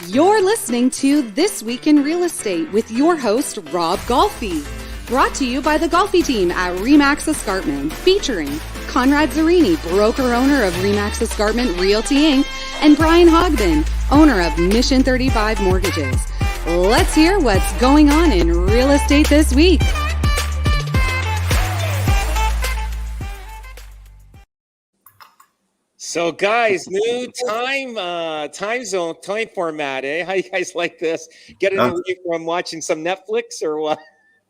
You're listening to This Week in Real Estate with your host, Rob Golfi. Brought to you by the Golfi Team at RE/MAX Escarpment, featuring Conrad Zarini, broker-owner of RE/MAX Escarpment Realty Inc., and Brian Hogben, owner of Mission 35 Mortgages. Let's hear what's going on in real estate this week. So guys, new time zone, time format, eh? How you guys like this? Get it away from watching some Netflix or what?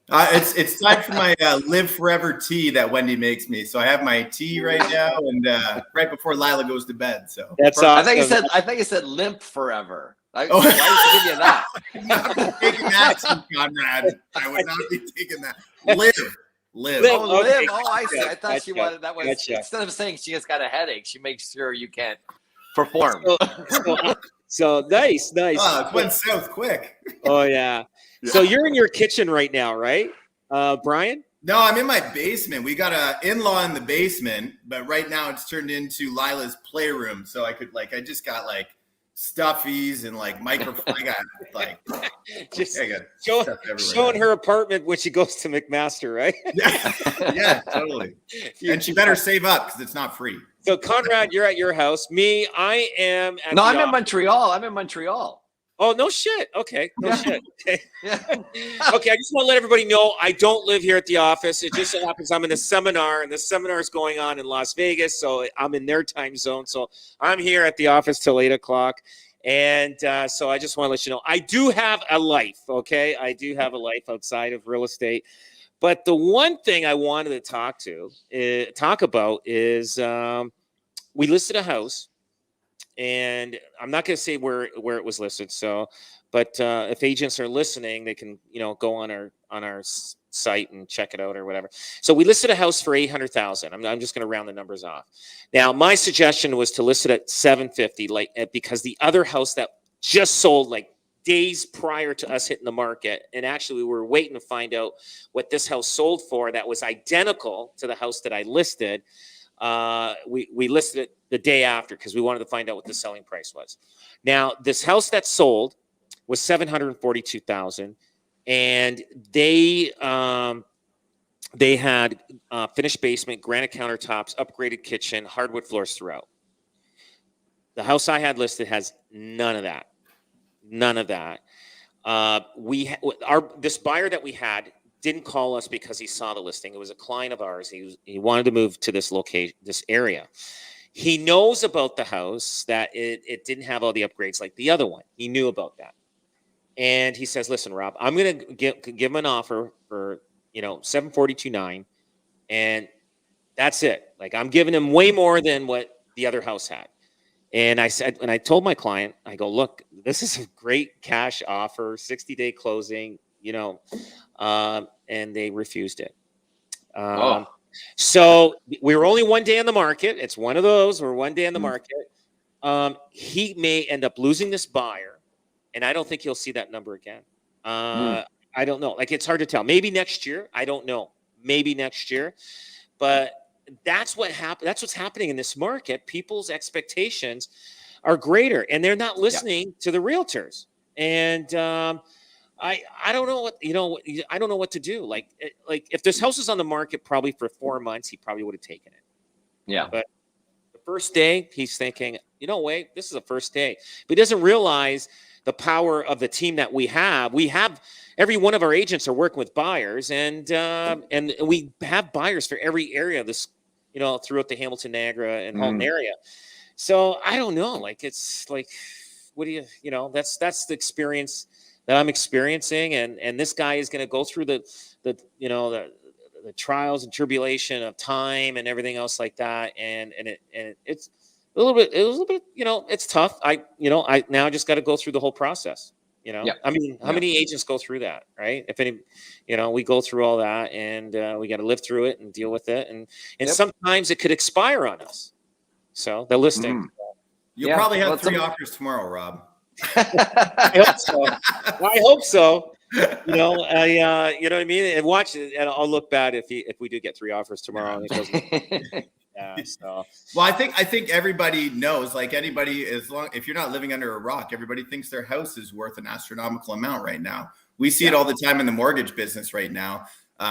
It's time for my Live Forever tea that Wendy makes me. So I have my tea right now, and right before Lila goes to bed. So that's awesome. I think you said limp forever. Why did you give you that? I'm not taking that, Conrad. I would not be taking that. Live. Oh, okay. live. Oh, I see. I thought she wanted that. Instead of saying she just got a headache, she makes sure you can't perform. So nice. Oh, it went south quick. Oh yeah. So you're in your kitchen right now, right, Brian? No, I'm in my basement. We got a in-law in the basement, but right now it's turned into Lila's playroom. So I just got stuffies and microphone. I got just showing her apartment when she goes to McMaster, right? yeah, totally. And she better save up because it's not free. So Conrad, you're at your house. Me, I am at I'm in Montreal. I'm in Montreal. Oh, no shit. Okay. No shit. Okay. Yeah. Okay. I just want to let everybody know I don't live here at the office. It just so happens I'm in a seminar, and the seminar is going on in Las Vegas. So I'm in their time zone. So I'm here at the office till 8 o'clock. And so I just want to let you know I do have a life. Okay. I do have a life outside of real estate. But the one thing I wanted to talk about is we listed a house. And I'm not going to say where it was listed. So, but if agents are listening, they can go on our site and check it out or whatever. So we listed a house for $800,000. I'm just going to round the numbers off. Now, my suggestion was to list it at $750, because the other house that just sold days prior to us hitting the market, and actually we were waiting to find out what this house sold for that was identical to the house that I listed. We listed it the day after because we wanted to find out what the selling price was. Now, this house that sold was $742,000, and they had finished basement, granite countertops, upgraded kitchen, hardwood floors throughout. The house I had listed has none of that. None of that. This buyer that we had didn't call us because he saw the listing. It was a client of ours. He wanted to move to this location, this area. He knows about the house, that it didn't have all the upgrades like the other one. He knew about that. And he says, listen, Rob, I'm going to give him an offer for, $742,900. And that's it. I'm giving him way more than what the other house had. And I told my client, I go, look, this is a great cash offer, 60-day closing, and they refused it. So we were only one day on the market. It's one of those. We're one day on the market. He may end up losing this buyer, and I don't think he'll see that number again. I don't know. It's hard to tell. Maybe next year. I don't know. Maybe next year. But that's what happened. That's what's happening in this market. People's expectations are greater, and they're not listening to the realtors. And I don't know I don't know what to do. If this house is on the market probably for 4 months, he probably would have taken it. Yeah. But the first day, he's thinking, wait, this is the first day. But he doesn't realize the power of the team that we have. We have every one of our agents are working with buyers, and we have buyers for every area of this, throughout the Hamilton, Niagara, and Halton area. So I don't know. It's what do you, that's the experience that I'm experiencing, and this guy is going to go through the trials and tribulation of time and everything else like that, and it's a little bit, it's tough. I now just got to go through the whole process. I mean, how many agents go through that, right? If any, we go through all that, and we got to live through it and deal with it, and sometimes it could expire on us. So the listing, you'll probably have 3 offers tomorrow, Rob. I hope so. I hope so. You know what I mean? And watch it, and I'll look bad if we do get 3 offers tomorrow. And it doesn't. Yeah. So, well, I think everybody knows, like anybody, if you're not living under a rock, everybody thinks their house is worth an astronomical amount right now. We see it all the time in the mortgage business right now.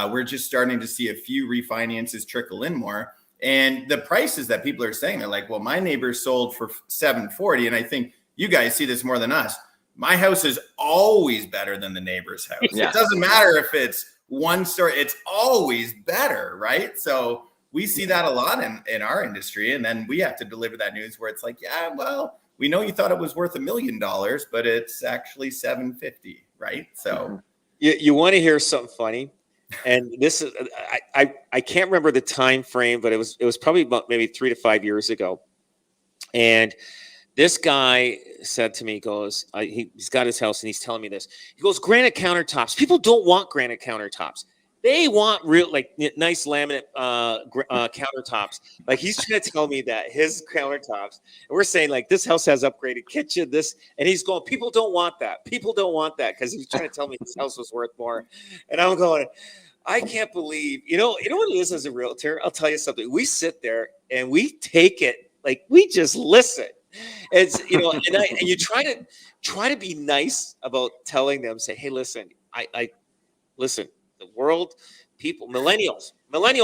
We're just starting to see a few refinances trickle in more. And the prices that people are saying, they're like, well, my neighbor sold for $740. And I think you guys see this more than us. My house is always better than the neighbor's house. It doesn't matter if it's one story, it's always better, right? So we see that a lot in our industry. And then we have to deliver that news where it's like, yeah, well, we know you thought it was worth $1 million, but it's actually $750, right? So you want to hear something funny? And this is, I can't remember the time frame, but it was probably about maybe 3 to 5 years ago. And this guy said to me, he goes, he's got his house and he's telling me this. He goes, granite countertops. People don't want granite countertops. They want real, like, nice laminate countertops. Like, he's trying to tell me that his countertops, and we're saying, like, this house has upgraded kitchen, and he's going, people don't want that. People don't want that, because he was trying to tell me his house was worth more. And I'm going, I can't believe, you know what it is as a realtor? I'll tell you something. We sit there and we take it, like, we just listen. It's, and you try to be nice about telling them, say, hey, listen, I listen. The world, people, millennials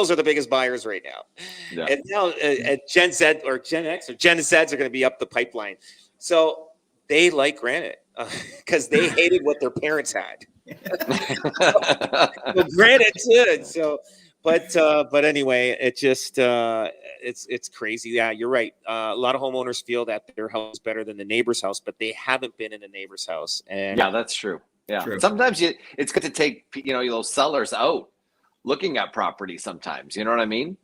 are the biggest buyers right now. Yeah. And now Gen Z or Gen X or Gen Zs are going to be up the pipeline. So they like granite because they hated what their parents had. Well, granite's good. So, but anyway, it just, it's crazy. Yeah, you're right. A lot of homeowners feel that their house is better than the neighbor's house, but they haven't been in the neighbor's house. And yeah, that's true. Yeah. Sometimes it's good to take, those sellers out looking at property sometimes, you know what I mean?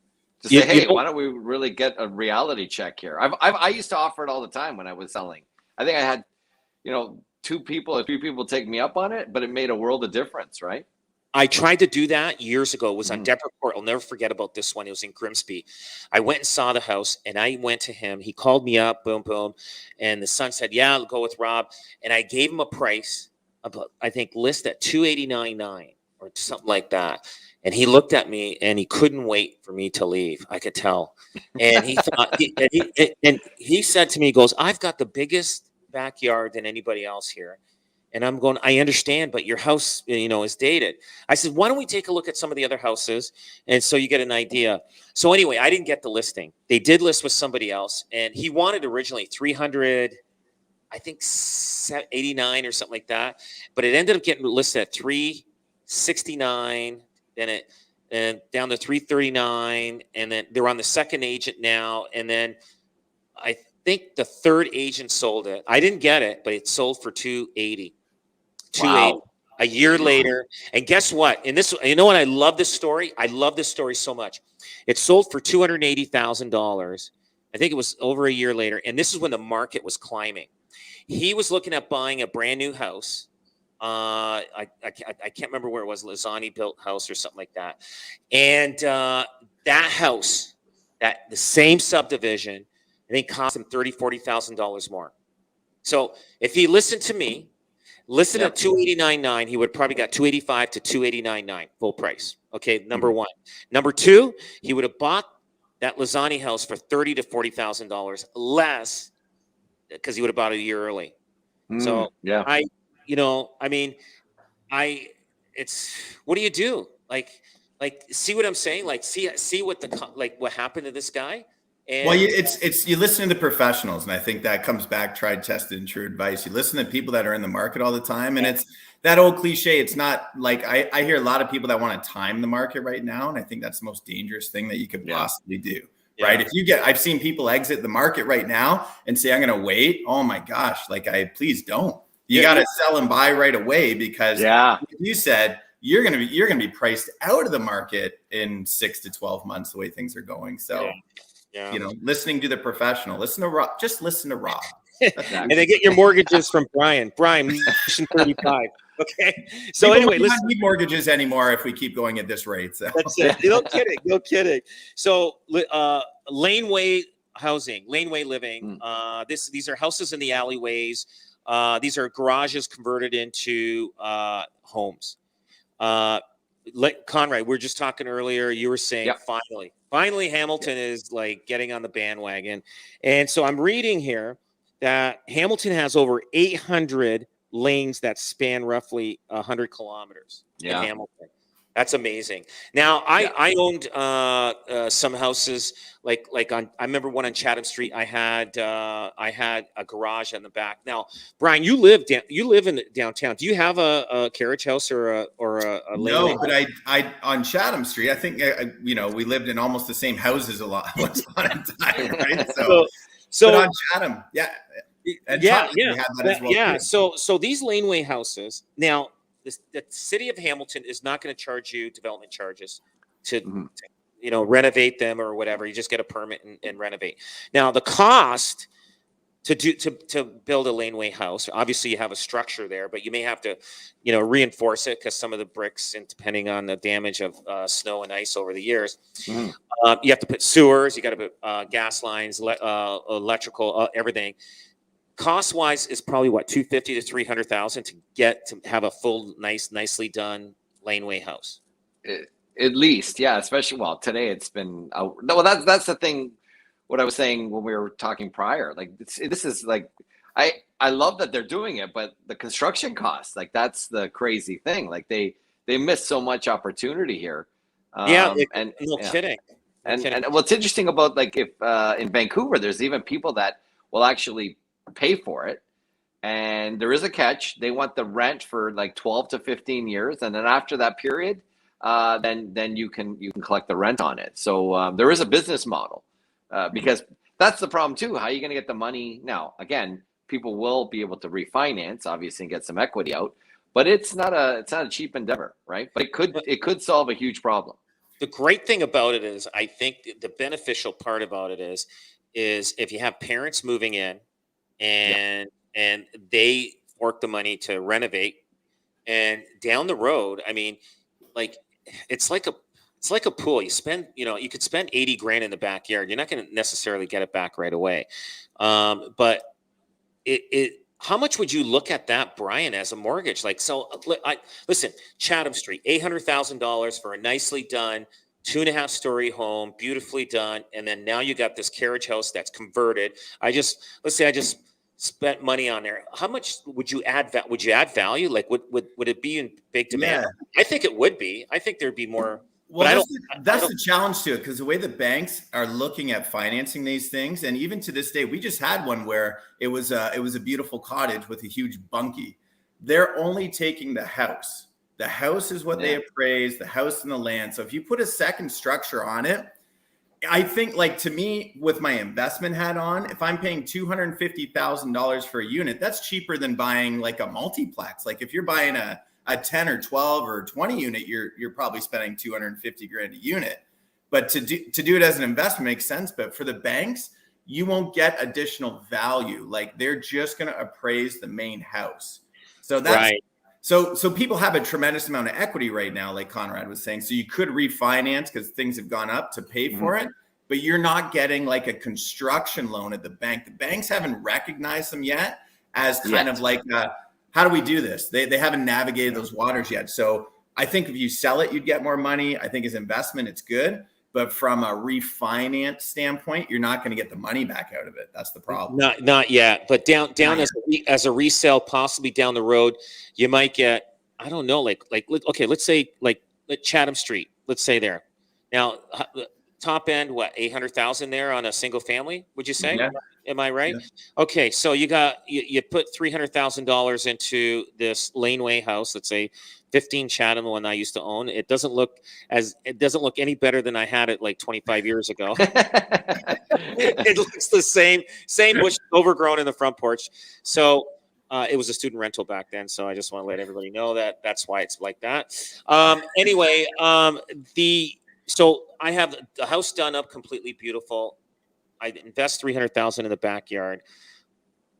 To say, hey, why don't we really get a reality check here? I used to offer it all the time when I was selling. I think I had, 3 people take me up on it, but it made a world of difference, right? I tried to do that years ago. It was on Deborah Court. I'll never forget about this one. It was in Grimsby. I went and saw the house, and I went to him. He called me up, boom, boom. And the son said, yeah, I'll go with Rob. And I gave him a price. I think list at $289.9 or something like that. And he looked at me and he couldn't wait for me to leave. I could tell. And he thought, and he said to me, he goes, I've got the biggest backyard than anybody else here. And I'm going, I understand, but your house, is dated. I said, why don't we take a look at some of the other houses? And so you get an idea. So anyway, I didn't get the listing. They did list with somebody else. And he wanted originally 300, I think 89 or something like that, but it ended up getting listed at 369, and down to 339, and then they're on the second agent now, and then I think the third agent sold it. I didn't get it, but it sold for 280. Wow. A year later, and guess what? And this, what? I love this story. I love this story so much. It sold for $280,000. I think it was over a year later, and this is when the market was climbing. He was looking at buying a brand new house. I can't remember where it was, Lozani built house or something like that. And that house, the same subdivision, I think cost him $30,000-$40,000 more. So if he listened to me, at $289.9, he would probably got $285 to $289.9 full price. Okay, number one. Number two, he would have bought that Lozani house for $30,000 to $40,000 less, because he would have bought it a year early. So it's, what do you do? Like, see what I'm saying? Like, see what what happened to this guy. And well, you listen to the professionals, and I think that comes back tried, tested, and true advice. You listen to people that are in the market all the time, and it's that old cliche. It's not like I hear a lot of people that want to time the market right now, and I think that's the most dangerous thing that you could possibly do. Right. If I've seen people exit the market right now and say, I'm going to wait. Oh my gosh. Please don't. You got to sell and buy right away, because you said you're going to be priced out of the market in 6 to 12 months, the way things are going. So, listening to the professional, listen to Rob, just listen to Rob. And they get your mortgages from Brian, Mission 35. Okay. So anyway, we don't need mortgages anymore if we keep going at this rate. So. That's it. No kidding. So Laneway Housing, Laneway Living. These are houses in the alleyways. These are garages converted into homes. Conrad, we were just talking earlier. You were saying Finally, Hamilton is like getting on the bandwagon. And so I'm reading here that Hamilton has over 800 lanes that span roughly 100 kilometers in Hamilton. That's amazing. Now, I owned some houses like on. I remember one on Chatham Street. I had a garage in the back. Now, Brian, you live in downtown. Do you have a carriage house or a No, but I on Chatham Street. I think we lived in almost the same houses a lot once upon a time, right? So on Chatham, So these laneway houses now. The city of Hamilton is not going to charge you development charges to renovate them or whatever. You just get a permit and renovate. Now, the cost to build a laneway house, obviously you have a structure there, but you may have to, reinforce it because some of the bricks, and depending on the damage of snow and ice over the years, you have to put sewers, you got to put gas lines, electrical, everything. Cost-wise is probably what, $250,000 to $300,000 to get to have a full, nicely done laneway house. At least, yeah. Especially, today it's been. That's the thing. What I was saying when we were talking prior, like this is like, I love that they're doing it, but the construction costs, like that's the crazy thing. Like they miss so much opportunity here. Kidding. And what's interesting about like if in Vancouver, there's even people that will actually pay for it, and there is a catch. They want the rent for like 12 to 15 years, and then after that period, then you can collect the rent on it. So there is a business model, because that's the problem too. How are you going to get the money? Now, again, people will be able to refinance, obviously, and get some equity out, but it's not a cheap endeavor, right? But it could solve a huge problem. The great thing about it is, I think the beneficial part about it is if you have parents moving in, and they fork the money to renovate, and down the road, I mean, like it's like a pool. You spend, you could spend 80 grand in the backyard. You're not going to necessarily get it back right away. But how much would you look at that, Brian, as a mortgage? Like, so listen, Chatham Street, $800,000 for a nicely done 2.5-story home, beautifully done. And then now you got this carriage house that's converted. Let's say I just spent money on there. How much would you add? Would you add value? Like, would it be in big demand? Yeah. I think it would be. I think there'd be more. Well, that's the challenge to it, because the way the banks are looking at financing these things, and even to this day, we just had one where it was a beautiful cottage with a huge bunkie. They're only taking the house. The house is what they appraise, the house and the land. So if you put a second structure on it, I think, like, to me, with my investment hat on, if I'm paying $250,000 for a unit, that's cheaper than buying like a multiplex. Like if you're buying a 10 or 12 or 20 unit, you're probably spending 250 grand a unit. But to do it as an investment makes sense. But for the banks, you won't get additional value. Like they're just going to appraise the main house. So that's right. So people have a tremendous amount of equity right now, like Conrad was saying. So you could refinance because things have gone up to pay for it, but you're not getting like a construction loan at the bank. The banks haven't recognized them yet as kind of like, how do we do this? They haven't navigated those waters yet. So I think if you sell it, you'd get more money. I think as investment, it's good. But from a refinance standpoint, you're not going to get the money back out of it. That's the problem. Not yet. But down as a resale, possibly down the road, you might get, I don't know, okay, let's say like Chatham Street. Let's say there. Now, top end, what, 800,000 there on a single family? Would you say? Yeah. Am I right? Yeah. Okay, so you put $300,000 into this laneway house. Let's say 15 Chatham, the one I used to own. It doesn't look any better than I had it like 25 years ago. It looks the same bush overgrown in the front porch. So it was a student rental back then. So I just want to let everybody know that's why it's like that. Anyway, so I have the house done up completely beautiful. I invest $300,000 in the backyard.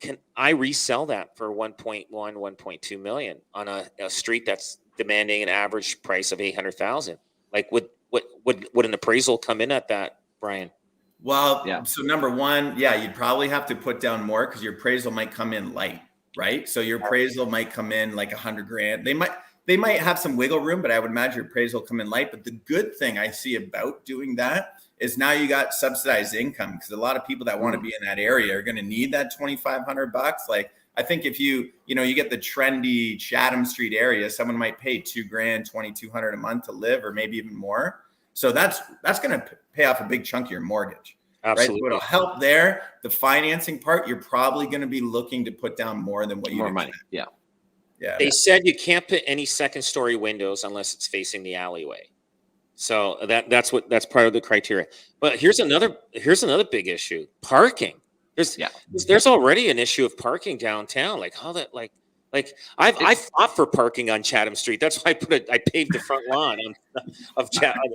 Can I resell that for 1.2 million on a street that's demanding an average price of 800,000? Like, would an appraisal come in at that, Brian? Well, so number one, you'd probably have to put down more because your appraisal might come in light, right? So your appraisal might come in like 100 grand. They might have some wiggle room, but I would imagine your appraisal come in light. But the good thing I see about doing that is now you got subsidized income, because a lot of people that want to be in that area are going to need that $2,500. Like, I think if you get the trendy Chatham Street area, someone might pay $2,000, $2,200 a month to live, or maybe even more. So that's going to pay off a big chunk of your mortgage. Absolutely. Right? So it'll help there. The financing part, you're probably going to be looking to put down more than what you more money. Yeah. They said you can't put any second story windows unless it's facing the alleyway. So that's part of the criteria. But here's another big issue: parking. There's already an issue of parking downtown. Like how that I fought for parking on Chatham Street. That's why I paved the front lawn of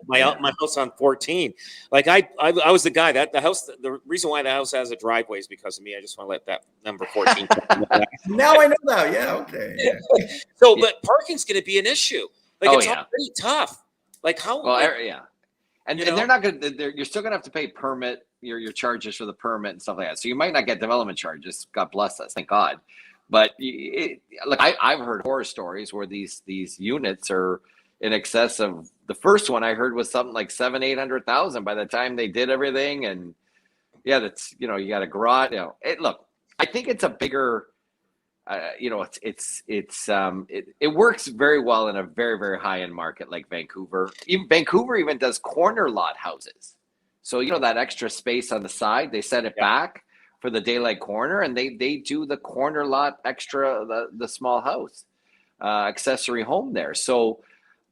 my house on 14. Like I was the guy that the reason why the house has a driveway is because of me. I just want to let that number 14. Now I know that. Yeah. Okay. Yeah. So, but parking's going to be an issue. Like it's already tough. Like how? Well, and they're not going to. You're still going to have to pay permit your charges for the permit and stuff like that. So you might not get development charges. God bless us. Thank God. But look, I've heard horror stories where these units are in excess of, the first one I heard was something like 700,000-800,000 by the time they did everything. And that's, you got a garage. Look, I think it's a bigger, it works very well in a very, very high end market like Vancouver. Vancouver even does corner lot houses. So that extra space on the side, they set it back for the daylight corner, and they do the corner lot extra, the small house accessory home there. So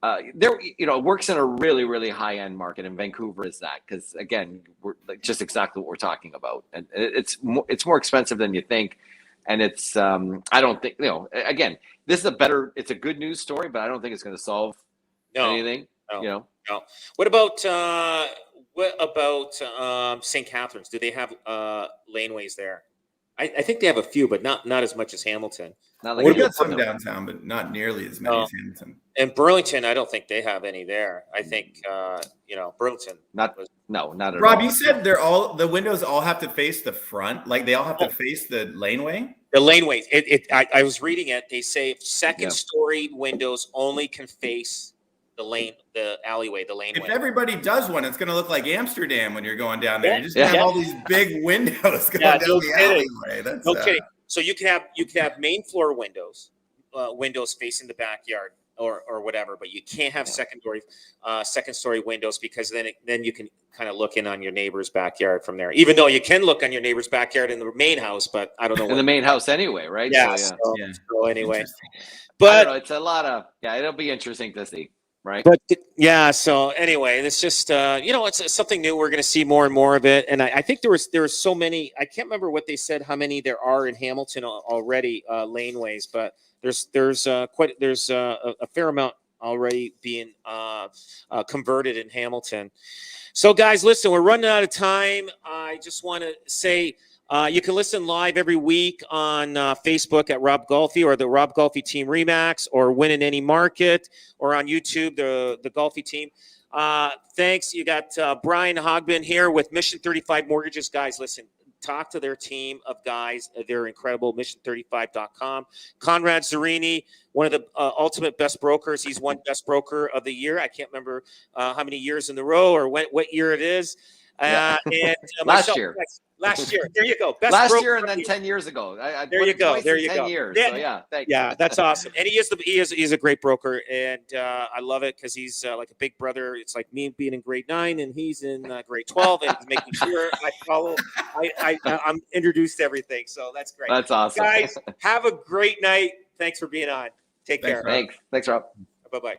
there, it works in a really, really high end market, and Vancouver is that, because again, we're like just exactly what we're talking about, and it's more expensive than you think, and it's I don't think again, this is it's a good news story, but I don't think it's going to solve anything. No. What about St. Catharines? Do they have laneways there? I think they have a few, but not as much as Hamilton. We've got some downtown, but not nearly as many as Hamilton. And Burlington, I don't think they have any there. I think Burlington. Not at all. Rob, you said the windows all have to face the front, like they all have to face the laneway. The laneway. I was reading it. They say second story windows only can face the alleyway, the laneway. If everybody does one, it's going to look like Amsterdam when you're going down there. You're just going to have all these big windows going down the alleyway. That's no kidding. So you can have main floor windows facing the backyard or whatever, but you can't have second story windows, because then you can kind of look in on your neighbor's backyard from there. Even though you can look on your neighbor's backyard in the main house, but I don't know. In the main house anyway, right? Yeah. So anyway, but I don't know, it's a lot of it'll be interesting to see. Right. But so anyway, it's just it's something new. We're going to see more and more of it. And I think there was so many. I can't remember what they said, how many there are in Hamilton already, laneways, but there's a fair amount already being converted in Hamilton. So guys, listen, we're running out of time. I just want to say, you can listen live every week on Facebook at Rob Golfi or the Rob Golfi Team Remax, or Win in Any Market, or on YouTube, the Golfi Team. Thanks. You got Brian Hogbin here with Mission 35 Mortgages. Guys, listen, talk to their team of guys. They're incredible, mission35.com. Conrad Zerini, one of the ultimate best brokers. He's won Best Broker of the Year. I can't remember how many years in the row or what year it is. And last year. There you go. Last year, and then 10 years ago. There you go. 10 years. So thanks. Yeah, that's awesome. And he's a great broker, and I love it because he's like a big brother. It's like me being in grade 9 and he's in grade 12, and he's making sure I follow. I'm introduced to everything, so that's great. That's awesome, guys. Have a great night. Thanks for being on. Take care. Thanks, Rob. Bye-bye.